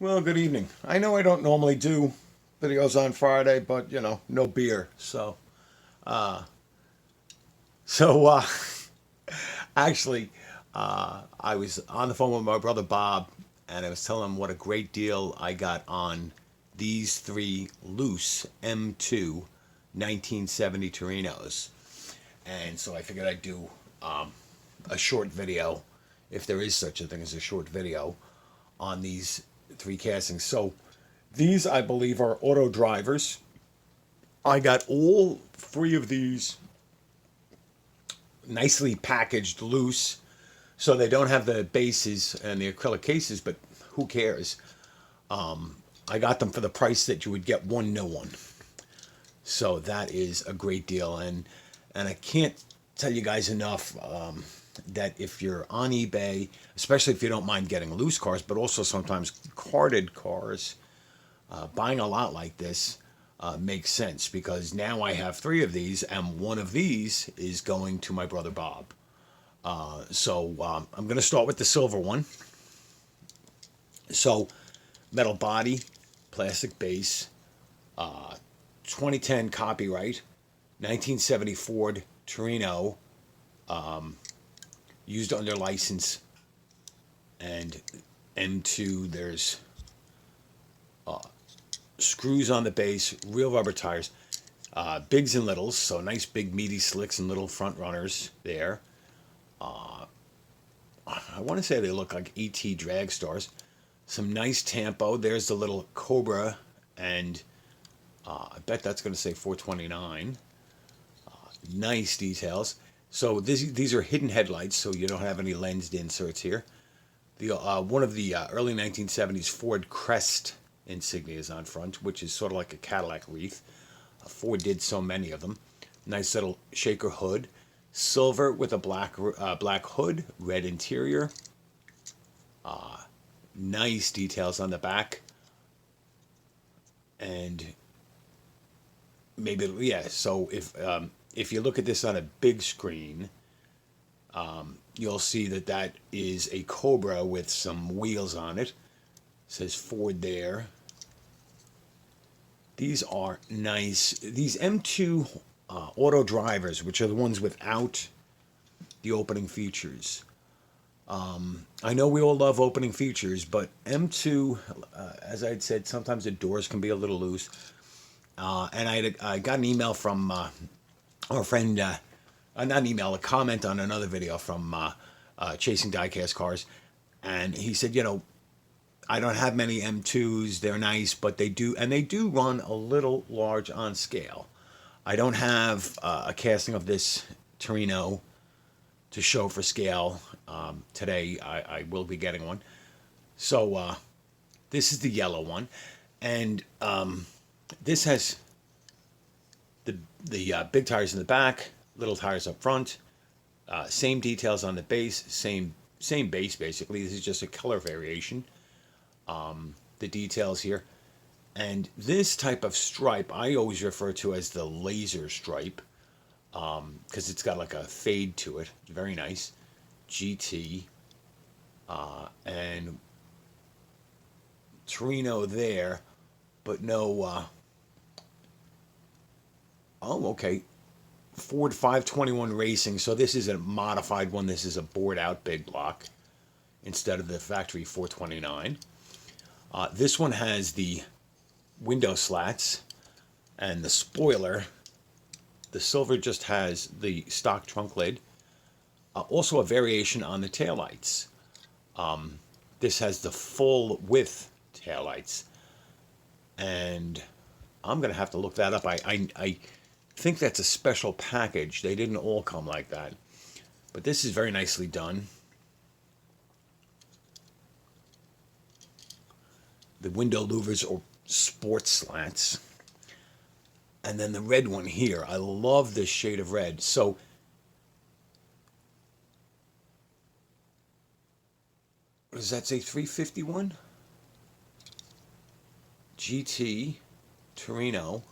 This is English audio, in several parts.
Well, good evening. I know I don't normally do videos on Friday, but no beer. Uh, so actually, I was on the phone with my brother Bob, and I was telling him what a great deal I got on these three loose M2 1970 Torinos. And so I figured I'd do a short video, if there is such a thing as a short video, on these three castings. So these, I believe, are auto drivers. I got all three of these nicely packaged loose, so they don't have the bases and the acrylic cases, but who cares? I got them for the price that you would get one new one. So that is a great deal. And I can't tell you guys enough that if you're on eBay, especially if you don't mind getting loose cars, but also sometimes carded cars, buying a lot like this makes sense, because now I have three of these, and one of these is going to my brother Bob. So I'm going to start with the silver one. So metal body, plastic base, 2010 copyright, 1970 Ford Torino, used under license, and M2. There's screws on the base, real rubber tires, bigs and littles, so nice big meaty slicks and little front runners there. I want to say they look like ET drag stars. Some nice tampo. There's the little Cobra, and I bet that's going to say 429. Nice details. So these are hidden headlights, so you don't have any lensed inserts here. The one of the early 1970s Ford Crest insignias on front, which is sort of like a Cadillac wreath. Ford did so many of them. Nice little shaker hood, silver with a black hood, red interior. Nice details on the back, and maybe yeah. So if you look at this on a big screen, you'll see that that is a Cobra with some wheels on it. It says Ford there. These are nice. These M2 auto drivers, which are the ones without the opening features. I know we all love opening features, but M2, as I'd said, sometimes the doors can be a little loose. And I got an email from our friend, not an email, a comment on another video from Chasing Diecast Cars. And he said, I don't have many M2s. They're nice, but they do run a little large on scale. I don't have a casting of this Torino to show for scale. Today I will be getting one. So this is the yellow one, and this has the big tires in the back, little tires up front. Same details on the base, same base basically. This is just a color variation. The details here, and this type of stripe I always refer to as the laser stripe, because it's got like a fade to it. Very nice. GT and Torino there, but no. Oh, okay. Ford 521 Racing. So this is a modified one. This is a bored out big block instead of the factory 429. This one has the window slats and the spoiler. The silver just has the stock trunk lid. Also a variation on the taillights. This has the full width taillights. And I'm going to have to look that up. I think that's a special package. They didn't all come like that. But this is very nicely done. The window louvers or sport slats. And then the red one here. I love this shade of red. So does that say 351? GT Torino.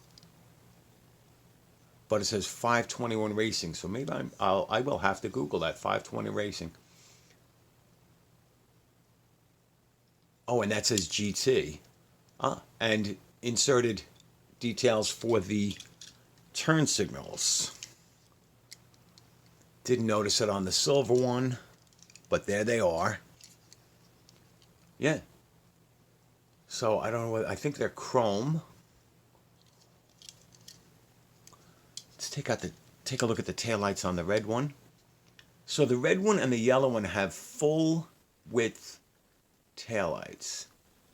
But it says 521 Racing. So maybe I will have to Google that, 520 Racing. Oh, and that says GT. And inserted details for the turn signals. Didn't notice it on the silver one, but there they are. Yeah. So I don't know what, I think they're chrome. Let's take a look at the taillights on the red one. So the red one and the yellow one have full width taillights.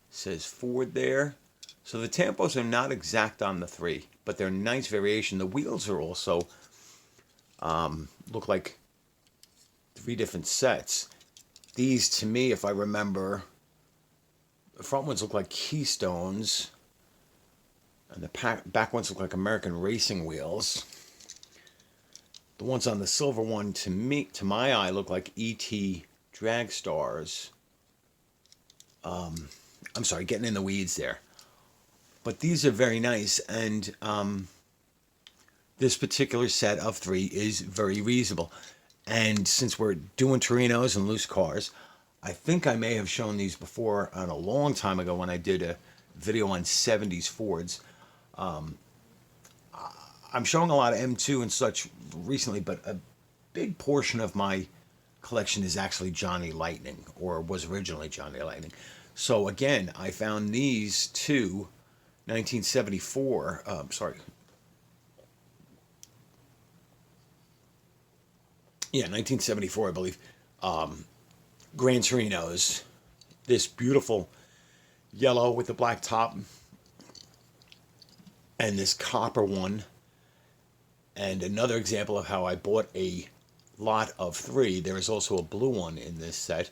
Says Ford there. So the tampos are not exact on the three, but they're nice variation. The wheels are also look like three different sets. These, to me, if I remember, the front ones look like Keystones, and the back ones look like American racing wheels. The ones on the silver one, to me, to my eye, look like ET drag stars. I'm sorry, getting in the weeds there. But these are very nice, and this particular set of three is very reasonable. And since we're doing Torinos and loose cars, I think I may have shown these before on a long time ago when I did a video on 70s Fords. I'm showing a lot of M2 and such recently, but a big portion of my collection is actually Johnny Lightning, or was originally Johnny Lightning. So again, I found these two 1974, yeah, 1974, I believe, Gran Torinos. This beautiful yellow with the black top, and this copper one. And another example of how I bought a lot of three. There is also a blue one in this set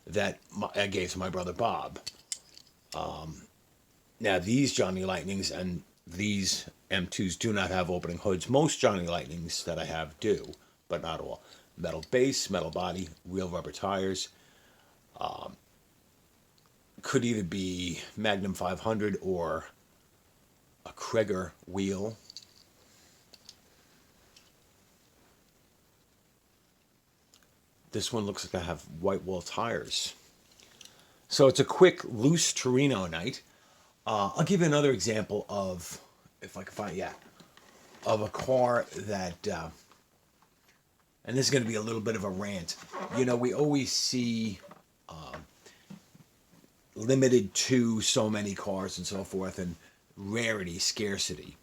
that I gave to my brother Bob. Now these Johnny Lightnings and these M2s do not have opening hoods. Most Johnny Lightnings that I have do, but not all. Metal base, metal body, real rubber tires. Could either be Magnum 500 or a Krieger wheel. This one looks like I have white wall tires. So it's a quick, loose Torino night. I'll give you another example of, if I can find, yeah, of a car that, and this is going to be a little bit of a rant. You know, we always see limited to so many cars and so forth, and rarity, scarcity.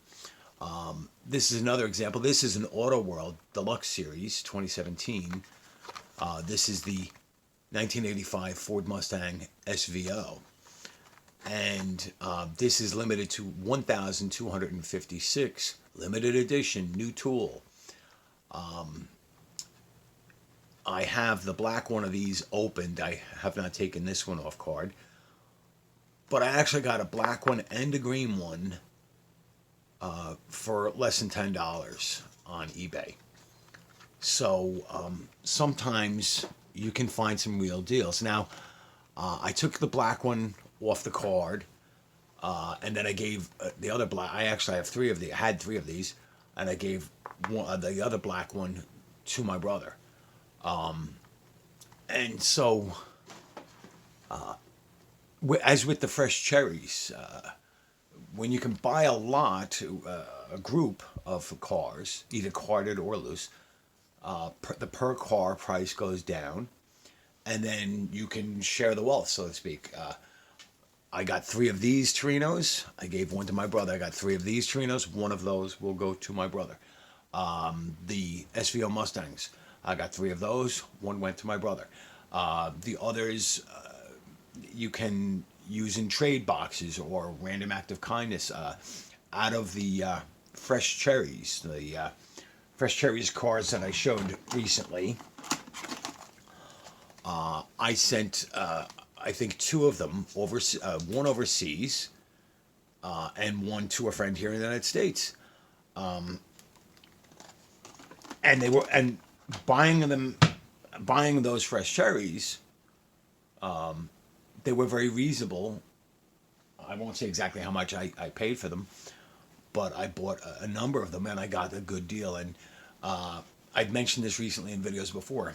This is another example. This is an Auto World Deluxe Series 2017. This is the 1985 Ford Mustang SVO. And this is limited to 1,256, limited edition, new tool. I have the black one of these opened. I have not taken this one off card. But I actually got a black one and a green one for less than $10 on eBay. So sometimes you can find some real deals. Now, I took the black one off the card, and then I gave the other black. I actually have three of the. I had three of these, and I gave the other black one to my brother. And so, as with the fresh cherries, when you can buy a lot, a group of cars, either carded or loose, the per car price goes down, and then you can share the wealth, so to speak. I got three of these Torinos. I gave one to my brother. I got three of these Torinos. One of those will go to my brother. The SVO Mustangs. I got three of those. One went to my brother. The others you can use in trade boxes or random act of kindness. Out of the fresh cherries, the fresh cherries cars that I showed recently, I sent I think two of them over, one overseas, and one to a friend here in the United States. And they were, and buying those fresh cherries, they were very reasonable. I won't say exactly how much I paid for them, but I bought a number of them and I got a good deal. And I'd mentioned this recently in videos before.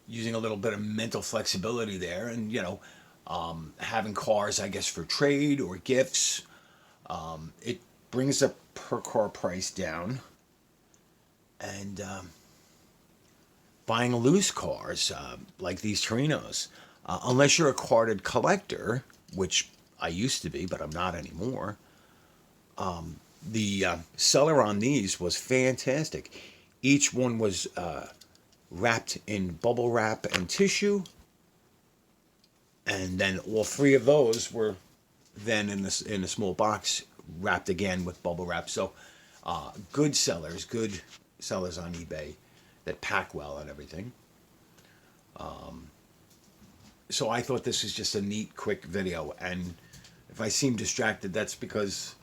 using a little bit of mental flexibility there, and having cars, I guess, for trade or gifts. It brings the per car price down, and buying loose cars like these Torinos, unless you're a carded collector, which I used to be, but I'm not anymore. The seller on these was fantastic. Each one was wrapped in bubble wrap and tissue, and then all three of those were then in a small box wrapped again with bubble wrap. So good sellers on eBay that pack well and everything. So I thought this was just a neat, quick video, and if I seem distracted, that's because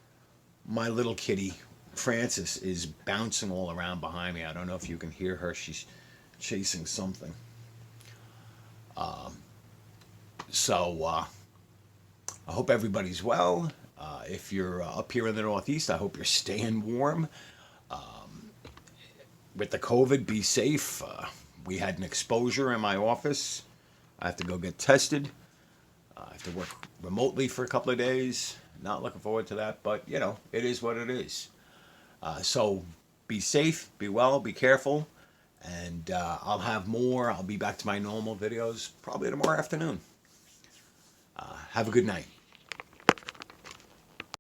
my little kitty Frances is bouncing all around behind me. I don't know if you can hear her. She's chasing something. So I hope everybody's well. If you're up here in the Northeast, I hope you're staying warm. With the COVID, be safe. We had an exposure in my office. I have to go get tested. I have to work remotely for a couple of days. Not looking forward to that, but it is what it is. So be safe, be well, be careful, and I'll have more. I'll be back to my normal videos probably tomorrow afternoon. Have a good night.